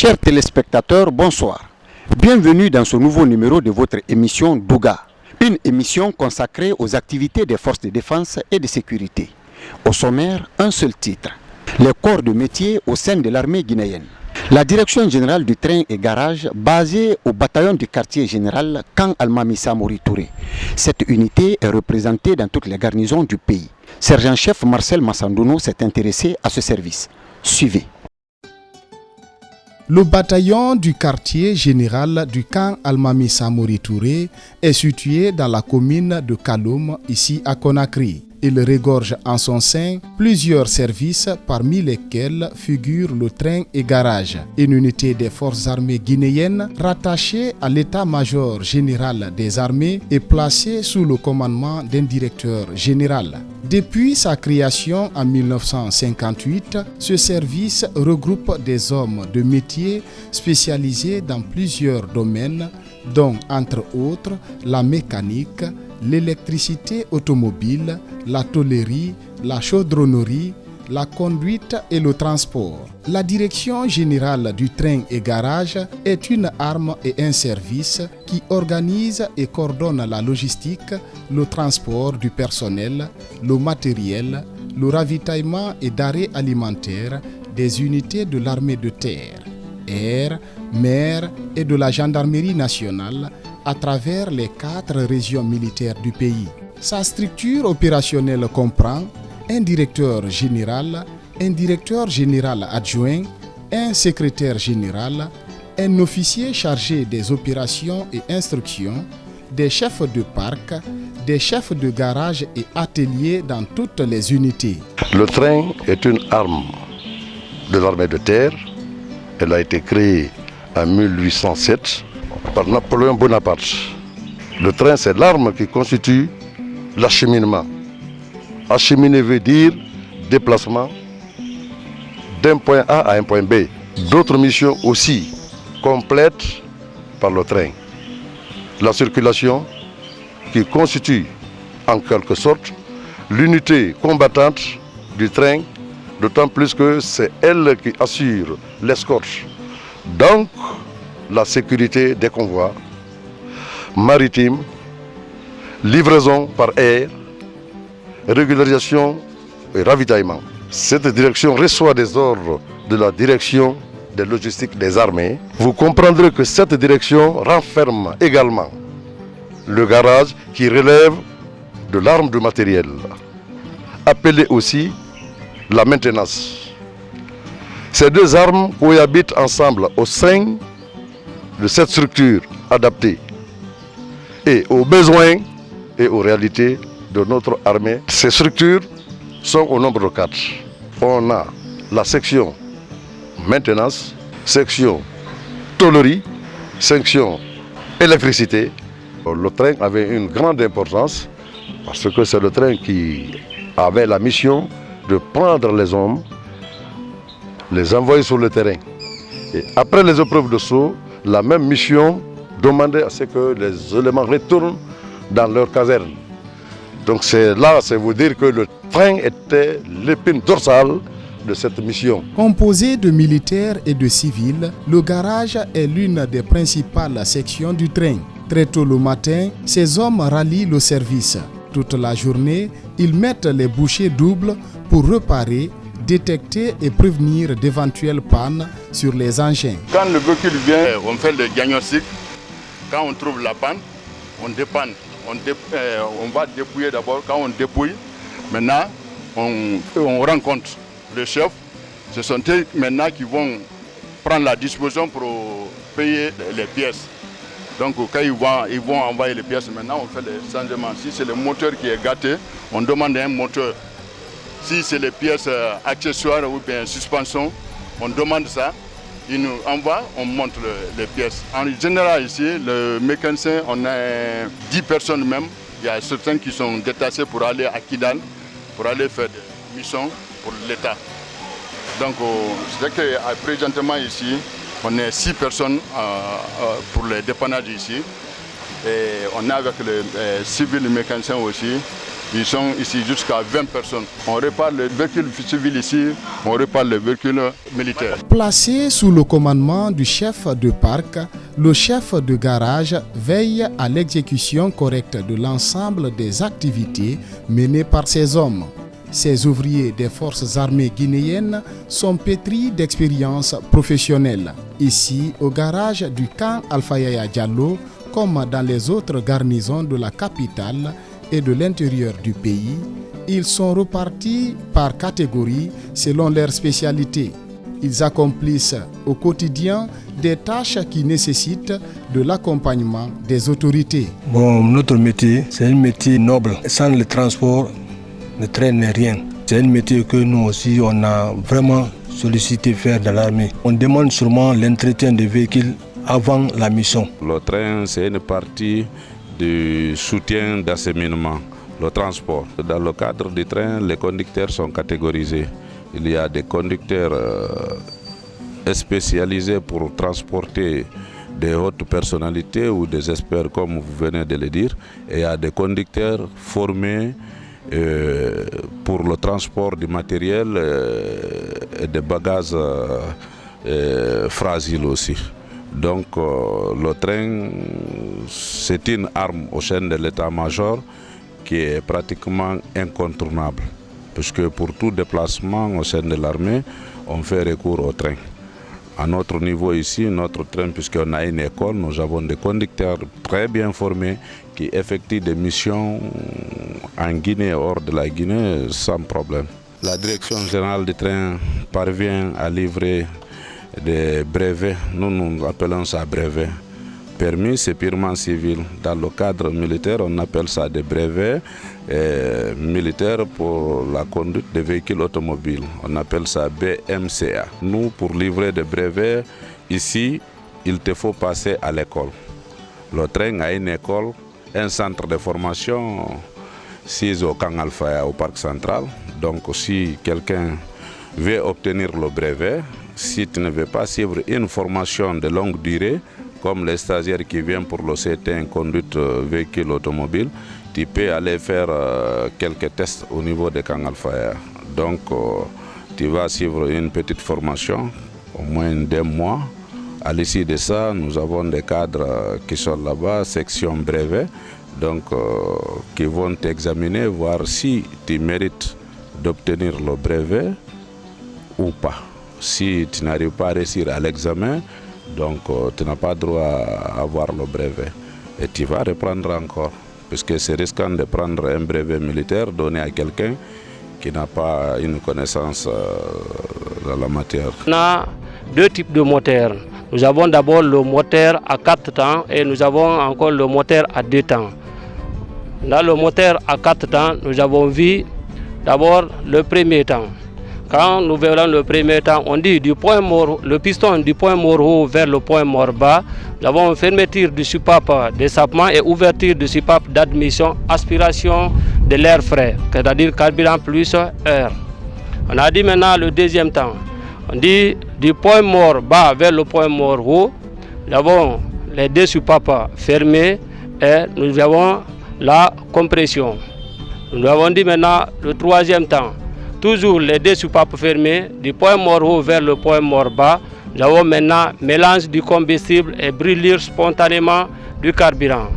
Chers téléspectateurs, bonsoir. Bienvenue dans ce nouveau numéro de votre émission Douga, une émission consacrée aux activités des forces de défense et de sécurité. Au sommaire, un seul titre, les corps de métier au sein de l'armée guinéenne. La direction générale du train et garage, basée au bataillon du quartier général Camp Almami Samori Touré. Cette unité est représentée dans toutes les garnisons du pays. Sergent-chef Marcel Massandouno s'est intéressé à ce service. Suivez. Le bataillon du quartier général du camp Almami Samori Touré est situé dans la commune de Kaloum, ici à Conakry. Il regorge en son sein plusieurs services parmi lesquels figure le train et garage, une unité des forces armées guinéennes rattachée à l'état-major général des armées et placée sous le commandement d'un directeur général. Depuis sa création en 1958, ce service regroupe des hommes de métier spécialisés dans plusieurs domaines, dont entre autres la mécanique, l'électricité automobile, la tôlerie, la chaudronnerie, la conduite et le transport. La direction générale du train et garage est une arme et un service qui organise et coordonne la logistique, le transport du personnel, le matériel, le ravitaillement et d'arrêt alimentaire des unités de l'armée de terre, air, mer et de la gendarmerie nationale à travers les 4 régions militaires du pays. Sa structure opérationnelle comprend un directeur général adjoint, un secrétaire général, un officier chargé des opérations et instructions, des chefs de parc, des chefs de garage et ateliers dans toutes les unités. Le train est une arme de l'armée de terre. Elle a été créée en 1807 par Napoléon Bonaparte. Le train, c'est l'arme qui constitue l'acheminement. Acheminer veut dire déplacement d'un point A à un point B. D'autres missions aussi complètes par le train. La circulation qui constitue en quelque sorte l'unité combattante du train, d'autant plus que c'est elle qui assure l'escorte. Donc, la sécurité des convois maritimes, livraison par air, régularisation et ravitaillement. Cette direction reçoit des ordres de la direction des logistiques des armées. Vous comprendrez que cette direction renferme également le garage qui relève de l'arme de matériel, appelé aussi la maintenance. Ces deux armes cohabitent ensemble au sein de cette structure adaptée et aux besoins et aux réalités de notre armée. Ces structures sont au nombre de 4. On a la section maintenance, section tôlerie, section électricité. Le train avait une grande importance parce que c'est le train qui avait la mission de prendre les hommes, les envoyer sur le terrain. Et après les épreuves de saut, la même mission demandait à ce que les éléments retournent dans leur caserne. Donc c'est vous dire que le train était l'épine dorsale de cette mission. Composé de militaires et de civils, le garage est l'une des principales sections du train. Très tôt le matin, ces hommes rallient le service. Toute la journée, ils mettent les bouchées doubles pour réparer, détecter et prévenir d'éventuelles pannes sur les engins. Quand le véhicule vient, on fait le diagnostic. Quand on trouve la panne, on dépanne. On va dépouiller d'abord. Quand on dépouille, maintenant, on rencontre le chef. Ce sont eux maintenant qui vont prendre la disposition pour payer les pièces. Donc quand ils vont envoyer les pièces, maintenant on fait les changements. Si c'est le moteur qui est gâté, on demande un moteur. Si c'est les pièces accessoires ou bien suspension, on demande ça. Ils nous envoient, on monte les pièces. En général ici, le mécanicien, on a 10 personnes même. Il y a certains qui sont détachés pour aller à Kidal, pour aller faire des missions pour l'État. Donc c'est que présentement ici, on est 6 personnes pour les dépannages ici. Et on est avec les civils mécaniciens aussi. Ils sont ici jusqu'à 20 personnes. On répare les véhicules civils ici, on répare les véhicules militaires. Placé sous le commandement du chef de parc, le chef de garage veille à l'exécution correcte de l'ensemble des activités menées par ces hommes. Ces ouvriers des forces armées guinéennes sont pétris d'expérience professionnelle. Ici, au garage du camp Alpha Yaya Diallo, comme dans les autres garnisons de la capitale et de l'intérieur du pays, ils sont repartis par catégorie selon leur spécialité. Ils accomplissent au quotidien des tâches qui nécessitent de l'accompagnement des autorités. Notre métier, c'est un métier noble. Sans le transport, le train n'est rien. C'est un métier que nous aussi, on a vraiment sollicité faire dans l'armée. On demande sûrement l'entretien des véhicules avant la mission. Le train, c'est une partie du soutien d'acheminement, le transport. Dans le cadre du train, les conducteurs sont catégorisés. Il y a des conducteurs spécialisés pour transporter des hautes personnalités ou des experts, comme vous venez de le dire. Et il y a des conducteurs formés pour le transport du matériel et des bagages fragiles aussi. Donc le train, c'est une arme au sein de l'état-major qui est pratiquement incontournable. Puisque pour tout déplacement au sein de l'armée, on fait recours au train. À notre niveau ici, notre train, puisqu'on a une école, nous avons des conducteurs très bien formés qui effectuent des missions en Guinée, hors de la Guinée, sans problème. La direction générale du train parvient à livrer des brevets, nous appelons ça brevets. Permis, c'est purement civil. Dans le cadre militaire, on appelle ça des brevets militaires pour la conduite des véhicules automobiles. On appelle ça BMCA. Nous, pour livrer des brevets, ici, il te faut passer à l'école. Le train a une école, un centre de formation, si au camp Alpha, au parc central. Donc, si quelqu'un veut obtenir le brevet, si tu ne veux pas suivre une formation de longue durée, comme les stagiaires qui viennent pour le CT1 conduite véhicule automobile, tu peux aller faire quelques tests au niveau de Camp Alpha. Donc tu vas suivre une petite formation, au moins 2 mois. À l'issue de ça, nous avons des cadres qui sont là-bas, section brevet, donc qui vont t'examiner, voir si tu mérites d'obtenir le brevet ou pas. Si tu n'arrives pas à réussir à l'examen, donc tu n'as pas droit à avoir le brevet. Et tu vas reprendre encore, puisque c'est risquant de prendre un brevet militaire donné à quelqu'un qui n'a pas une connaissance dans la matière. On a 2 types de moteurs. Nous avons d'abord le moteur à 4 temps et nous avons encore le moteur à 2 temps. Dans le moteur à 4 temps, nous avons vu d'abord le premier temps. Quand nous verrons le premier temps, on dit du point mort, le piston du point mort haut vers le point mort bas. Nous avons une fermeture du soupape d'échappement et ouverture du soupape d'admission, aspiration de l'air frais, c'est-à-dire carburant plus air. On a dit maintenant le deuxième temps. On dit du point mort bas vers le point mort haut. Nous avons les 2 soupapes fermés et nous avons la compression. Nous avons dit maintenant le troisième temps. Toujours les 2 soupapes fermées, du point mort haut vers le point mort bas. Nous avons maintenant mélange du combustible et brûlure spontanément du carburant.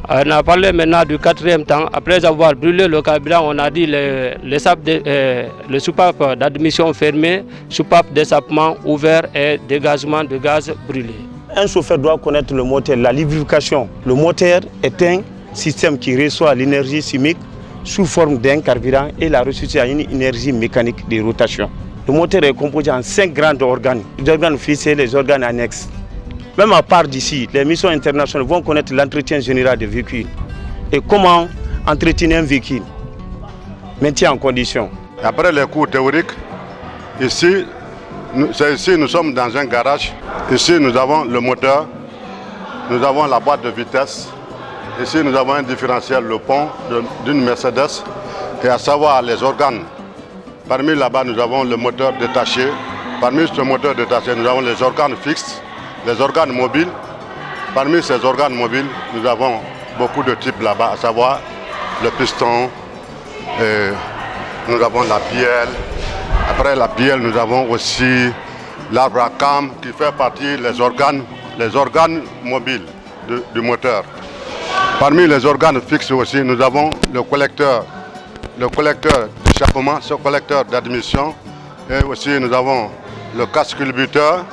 On a parlé maintenant du 4e temps. Après avoir brûlé le carburant, on a dit le soupape d'admission fermé, soupape d'échappement ouvert et dégagement de gaz brûlé. Un chauffeur doit connaître le moteur, la lubrification. Le moteur est un système qui reçoit l'énergie chimique sous forme d'un carburant et la ressuscite à une énergie mécanique de rotation. Le moteur est composé en 5 grands organes, les organes fixes et les organes annexes. Même à part d'ici, les missions internationales vont connaître l'entretien général des véhicules et comment entretenir un véhicule, maintien en condition. Après les cours théoriques, ici nous sommes dans un garage. Ici nous avons le moteur, nous avons la boîte de vitesse. Ici, nous avons un différentiel, le pont d'une Mercedes, et à savoir les organes. Parmi là-bas, nous avons le moteur détaché. Parmi ce moteur détaché, nous avons les organes fixes, les organes mobiles. Parmi ces organes mobiles, nous avons beaucoup de types là-bas, à savoir le piston, Et nous avons la bielle. Après la bielle, nous avons aussi l'arbre à cames qui fait partie des organes mobiles du moteur. Parmi les organes fixes aussi, nous avons le collecteur d'échappement, ce collecteur d'admission. Et aussi nous avons le casque culbuteur,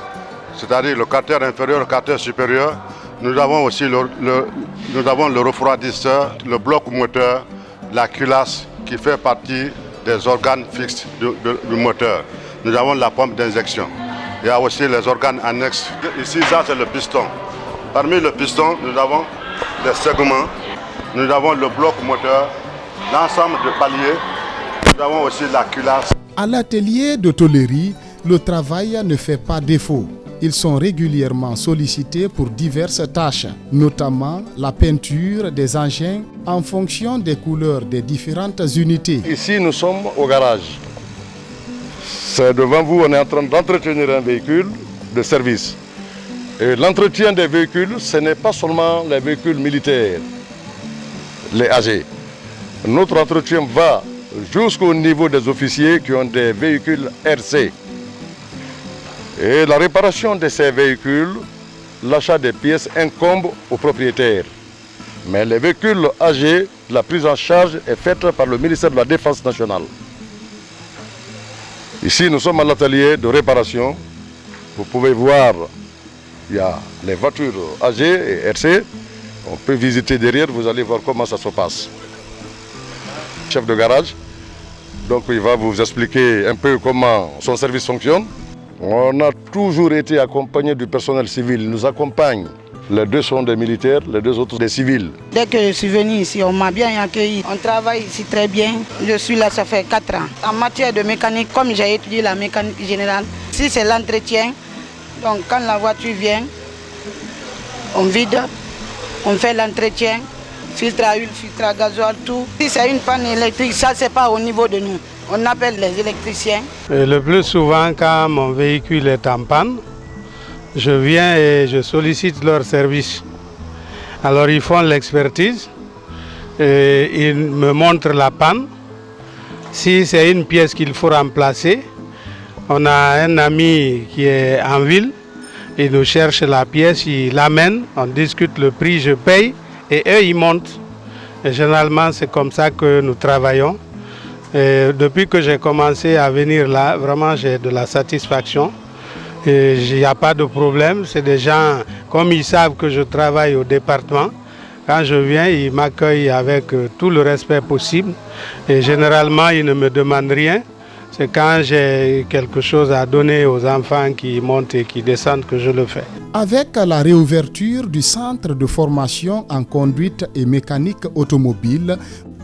c'est-à-dire le carter inférieur, le carter supérieur. Nous avons aussi le refroidisseur, le bloc moteur, la culasse qui fait partie des organes fixes du moteur. Nous avons la pompe d'injection. Il y a aussi les organes annexes. Ici, ça c'est le piston. Parmi le piston, nous avons les segments, nous avons le bloc moteur, l'ensemble de paliers, nous avons aussi la culasse. À l'atelier de tôlerie, le travail ne fait pas défaut. Ils sont régulièrement sollicités pour diverses tâches, notamment la peinture des engins en fonction des couleurs des différentes unités. Ici, nous sommes au garage. C'est devant vous, on est en train d'entretenir un véhicule de service. Et l'entretien des véhicules, ce n'est pas seulement les véhicules militaires, les AG. Notre entretien va jusqu'au niveau des officiers qui ont des véhicules RC. Et la réparation de ces véhicules, l'achat des pièces incombe aux propriétaires. Mais les véhicules AG, la prise en charge est faite par le ministère de la Défense nationale. Ici, nous sommes à l'atelier de réparation. Vous pouvez voir, il y a les voitures AG et RC. On peut visiter derrière, vous allez voir comment ça se passe. Chef de garage, donc il va vous expliquer un peu comment son service fonctionne. On a toujours été accompagné du personnel civil, il nous accompagne. Les deux sont des militaires, les deux autres des civils. Dès que je suis venu ici, on m'a bien accueilli. On travaille ici très bien. Je suis là, ça fait 4 ans. En matière de mécanique, comme j'ai étudié la mécanique générale, si c'est l'entretien, donc quand la voiture vient, on vide, on fait l'entretien, filtre à huile, filtre à gasoil, tout. Si c'est une panne électrique, ça c'est pas au niveau de nous. On appelle les électriciens. Et le plus souvent, quand mon véhicule est en panne, je viens et je sollicite leur service. Alors ils font l'expertise, ils me montrent la panne. Si c'est une pièce qu'il faut remplacer, on a un ami qui est en ville, il nous cherche la pièce, il l'amène, on discute le prix, je paye et eux ils montent. Et généralement c'est comme ça que nous travaillons. Et depuis que j'ai commencé à venir là, vraiment j'ai de la satisfaction. Il n'y a pas de problème, c'est des gens, comme ils savent que je travaille au département, quand je viens, ils m'accueillent avec tout le respect possible. Et généralement, ils ne me demandent rien. C'est quand j'ai quelque chose à donner aux enfants qui montent et qui descendent que je le fais. Avec la réouverture du centre de formation en conduite et mécanique automobile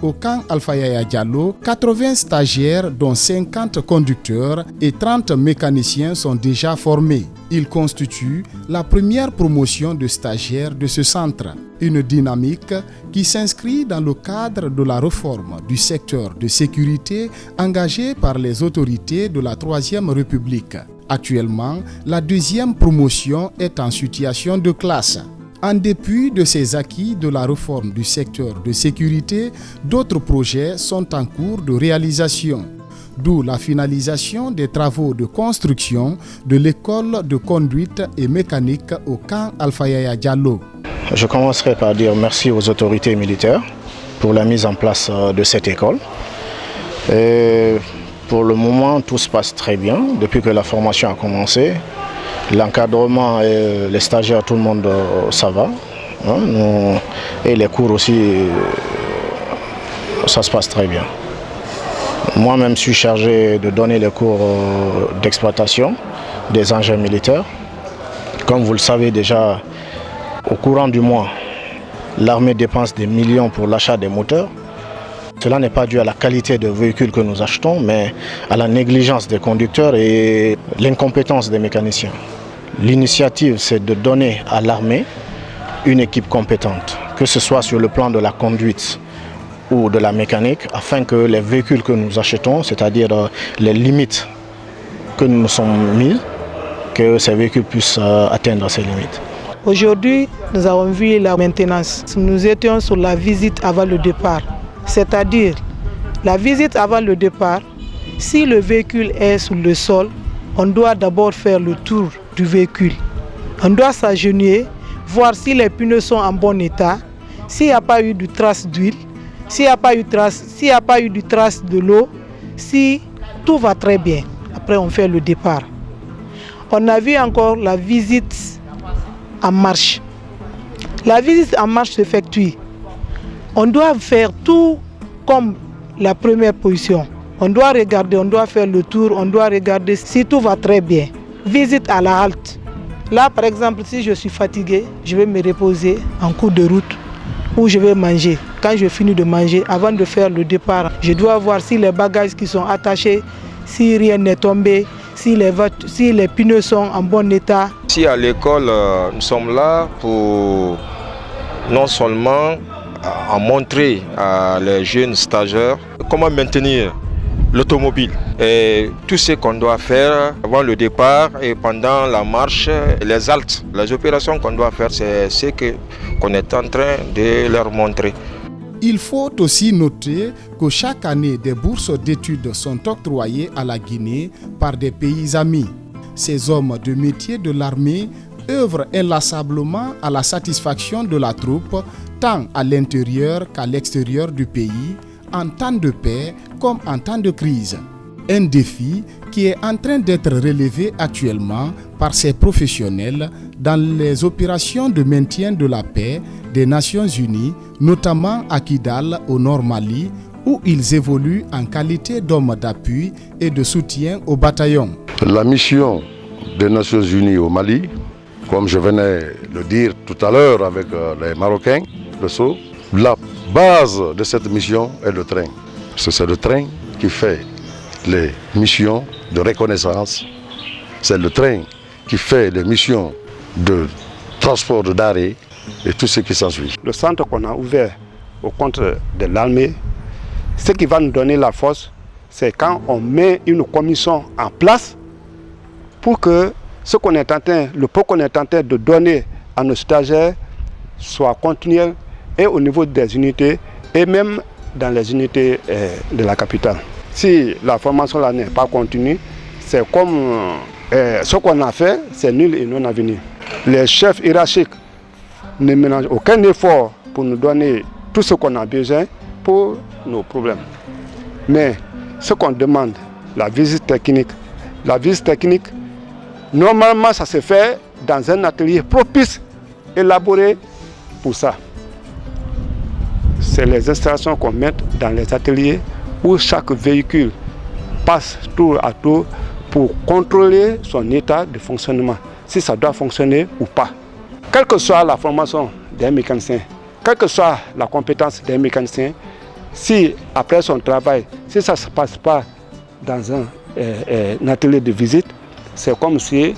au camp Alpha Yaya Diallo, 80 stagiaires dont 50 conducteurs et 30 mécaniciens sont déjà formés. Ils constituent la première promotion de stagiaires de ce centre. Une dynamique qui s'inscrit dans le cadre de la réforme du secteur de sécurité engagée par les autorités de la Troisième République. Actuellement, la deuxième promotion est en situation de classe. En dépit de ces acquis de la réforme du secteur de sécurité, d'autres projets sont en cours de réalisation. D'où la finalisation des travaux de construction de l'école de conduite et mécanique au camp Alpha Yaya Diallo. Je commencerai par dire merci aux autorités militaires pour la mise en place de cette école. Et pour le moment, tout se passe très bien depuis que la formation a commencé. L'encadrement et les stagiaires, tout le monde, ça va. Et les cours aussi, ça se passe très bien. Moi-même, je suis chargé de donner les cours d'exploitation des engins militaires. Comme vous le savez déjà, au courant du mois, l'armée dépense des millions pour l'achat des moteurs. Cela n'est pas dû à la qualité de véhicules que nous achetons, mais à la négligence des conducteurs et l'incompétence des mécaniciens. L'initiative, c'est de donner à l'armée une équipe compétente, que ce soit sur le plan de la conduite ou de la mécanique, afin que les véhicules que nous achetons, c'est-à-dire les limites que nous nous sommes mis, que ces véhicules puissent atteindre ces limites. Aujourd'hui, nous avons vu la maintenance. Nous étions sur la visite avant le départ. C'est-à-dire, La visite avant le départ, si le véhicule est sur le sol, on doit d'abord faire le tour du véhicule. On doit s'agenouiller, voir si les pneus sont en bon état, s'il n'y a pas eu de trace d'huile, s'il n'y a pas eu de trace de l'eau, si tout va très bien. Après, on fait le départ. On a vu encore la visite en marche. La visite en marche s'effectue. On doit faire tout comme la première position. On doit regarder, on doit faire le tour, on doit regarder si tout va très bien. Visite à la halte. Là, par exemple, si je suis fatigué, je vais me reposer en cours de route ou je vais manger. Quand je finis de manger, avant de faire le départ, je dois voir si les bagages qui sont attachés, si rien n'est tombé, si les pneus sont en bon état. Ici à l'école, nous sommes là pour non seulement montrer à les jeunes stagiaires comment maintenir l'automobile et tout ce qu'on doit faire avant le départ et pendant la marche, les haltes, les opérations qu'on doit faire, c'est ce qu'on est en train de leur montrer. Il faut aussi noter que chaque année, des bourses d'études sont octroyées à la Guinée par des pays amis. Ces hommes de métier de l'armée œuvrent inlassablement à la satisfaction de la troupe, tant à l'intérieur qu'à l'extérieur du pays, en temps de paix comme en temps de crise. Un défi qui est en train d'être relevé actuellement par ces professionnels dans les opérations de maintien de la paix des Nations Unies, notamment à Kidal, au Nord Mali, où ils évoluent en qualité d'hommes d'appui et de soutien au bataillon. La mission des Nations Unies au Mali, comme je venais de le dire tout à l'heure avec les Marocains, le SO, la base de cette mission est le train. C'est le train qui fait les missions de reconnaissance. C'est le train qui fait les missions de transport de denrées et tout ce qui s'ensuit. Le centre qu'on a ouvert au compte de l'armée, ce qui va nous donner la force, c'est quand on met une commission en place pour que ce qu'on est en train, le pot qu'on est en train de donner à nos stagiaires soit continuel et au niveau des unités et même dans les unités de la capitale. Si la formation là n'est pas continue, c'est comme ce qu'on a fait, c'est nul et non avenu. Les chefs hiérarchiques ne ménagent aucun effort pour nous donner tout ce qu'on a besoin pour nos problèmes. Mais ce qu'on demande, la visite technique, normalement ça se fait dans un atelier propice, élaboré pour ça. C'est les installations qu'on met dans les ateliers où chaque véhicule passe tour à tour pour contrôler son état de fonctionnement, si ça doit fonctionner ou pas. Quelle que soit la formation d'un mécanicien, quelle que soit la compétence d'un mécanicien, si après son travail, si ça ne se passe pas dans un atelier de visite, c'est comme s'il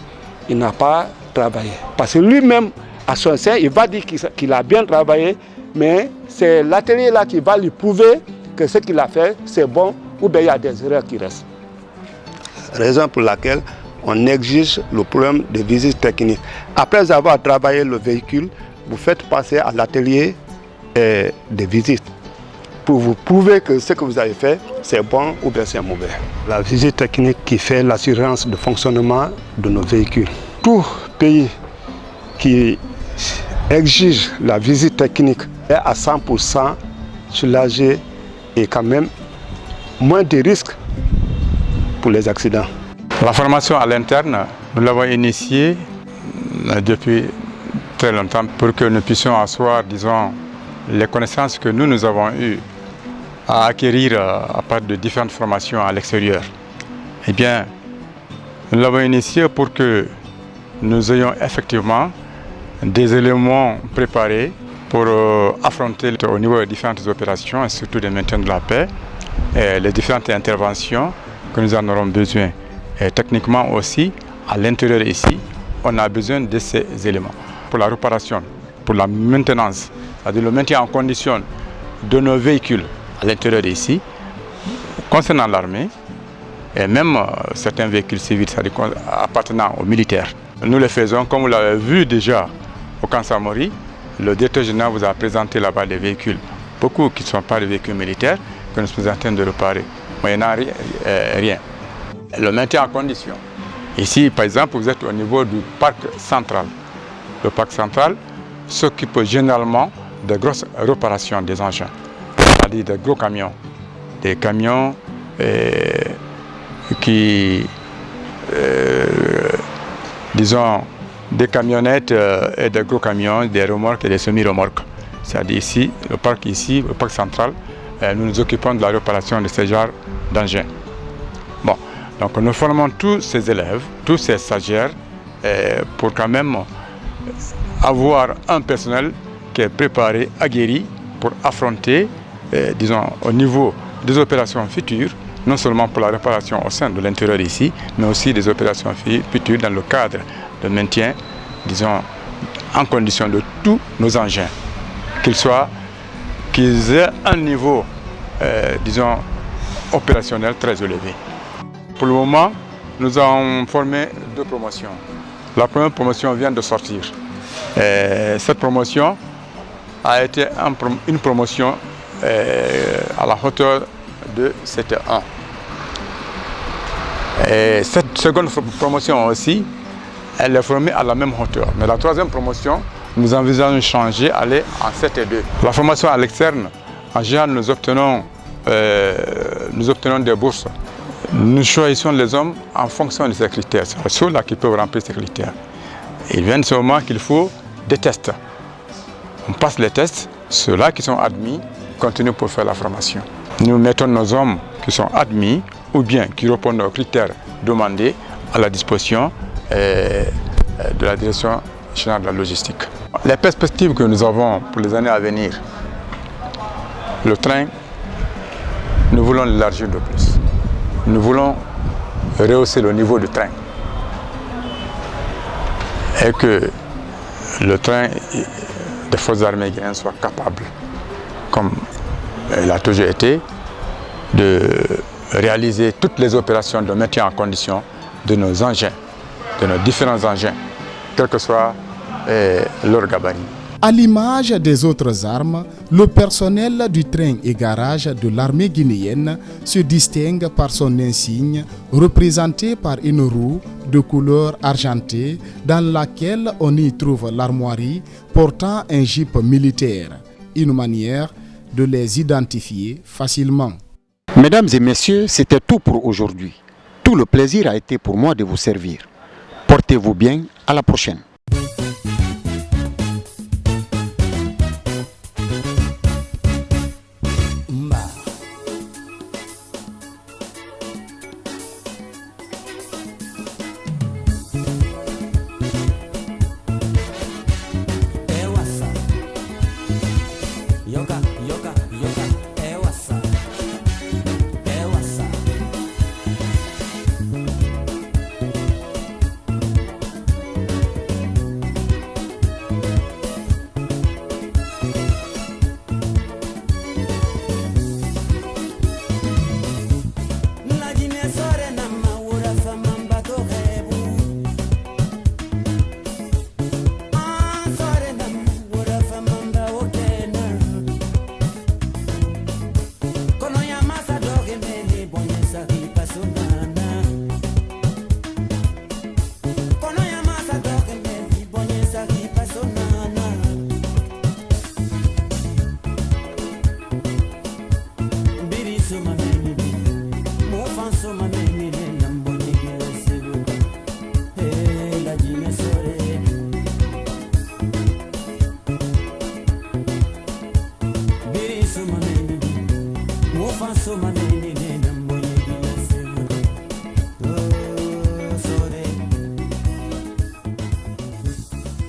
n'a pas travaillé. Parce que lui-même, à son sein, il va dire qu'il a bien travaillé, mais c'est l'atelier là qui va lui prouver que ce qu'il a fait, c'est bon, ou bien il y a des erreurs qui restent. Raison pour laquelle on exige le problème de visite technique. Après avoir travaillé le véhicule, vous faites passer à l'atelier de visite pour vous prouver que ce que vous avez fait, c'est bon ou bien c'est mauvais. La visite technique qui fait l'assurance de fonctionnement de nos véhicules. Tout pays qui exige la visite technique est à 100% soulagé et quand même moins de risques pour les accidents. La formation à l'interne, nous l'avons initiée depuis très longtemps pour que nous puissions asseoir, disons, les connaissances que nous avons eues à acquérir à part de différentes formations à l'extérieur. Eh bien, nous l'avons initiée pour que nous ayons effectivement des éléments préparés pour affronter au niveau des différentes opérations et surtout des maintiens de la paix et les différentes interventions que nous en aurons besoin. Et techniquement aussi, à l'intérieur ici, on a besoin de ces éléments. Pour la réparation, pour la maintenance, c'est-à-dire le maintien en condition de nos véhicules à l'intérieur ici, concernant l'armée et même certains véhicules civils, c'est-à-dire appartenant aux militaires. Nous le faisons, comme vous l'avez vu déjà au camp Samori, le directeur général vous a présenté là-bas des véhicules, beaucoup qui ne sont pas des véhicules militaires, que nous sommes en train de réparer, moyennant rien. Le maintien en condition. Ici, par exemple, vous êtes au niveau du parc central. Le parc central s'occupe généralement de grosses réparations des engins, c'est-à-dire des gros camions. Des camions disons, des camionnettes et des gros camions, des remorques et des semi-remorques. C'est-à-dire ici, le parc central, nous nous occupons de la réparation de ce genre d'engins. Bon, donc nous formons tous ces élèves, tous ces stagiaires, pour quand même avoir un personnel qui est préparé, aguerri, pour affronter, disons, au niveau des opérations futures, non seulement pour la réparation au sein de l'intérieur ici, mais aussi des opérations futures dans le cadre de maintien, disons, en condition de tous nos engins, qu'ils aient un niveau, disons, opérationnel très élevé. Pour le moment, nous avons formé 2 promotions. La première promotion vient de sortir. Cette promotion a été une promotion à la hauteur de CT1. Et cette seconde promotion aussi, elle est formée à la même hauteur. Mais la troisième promotion, nous envisageons de changer, aller en CT2. La formation à l'externe, en général, nous obtenons des bourses. Nous choisissons les hommes en fonction de ces critères. C'est ceux-là qui peuvent remplir ces critères. Il vient de ce moment qu'il faut des tests. On passe les tests, ceux-là qui sont admis continuent pour faire la formation. Nous mettons nos hommes qui sont admis ou bien qui répondent aux critères demandés à la disposition de la direction générale de la logistique. Les perspectives que nous avons pour les années à venir, le train, nous voulons l'élargir de plus. Nous voulons rehausser le niveau du train et que le train des forces armées guinéennes soit capable, comme il a toujours été, de réaliser toutes les opérations de maintien en condition de nos engins, de nos différents engins, quel que soit leur gabarit. À l'image des autres armes, le personnel du train et garage de l'armée guinéenne se distingue par son insigne représenté par une roue de couleur argentée dans laquelle on y trouve l'armoirie portant un jeep militaire, une manière de les identifier facilement. Mesdames et messieurs, c'était tout pour aujourd'hui. Tout le plaisir a été pour moi de vous servir. Portez-vous bien, à la prochaine. So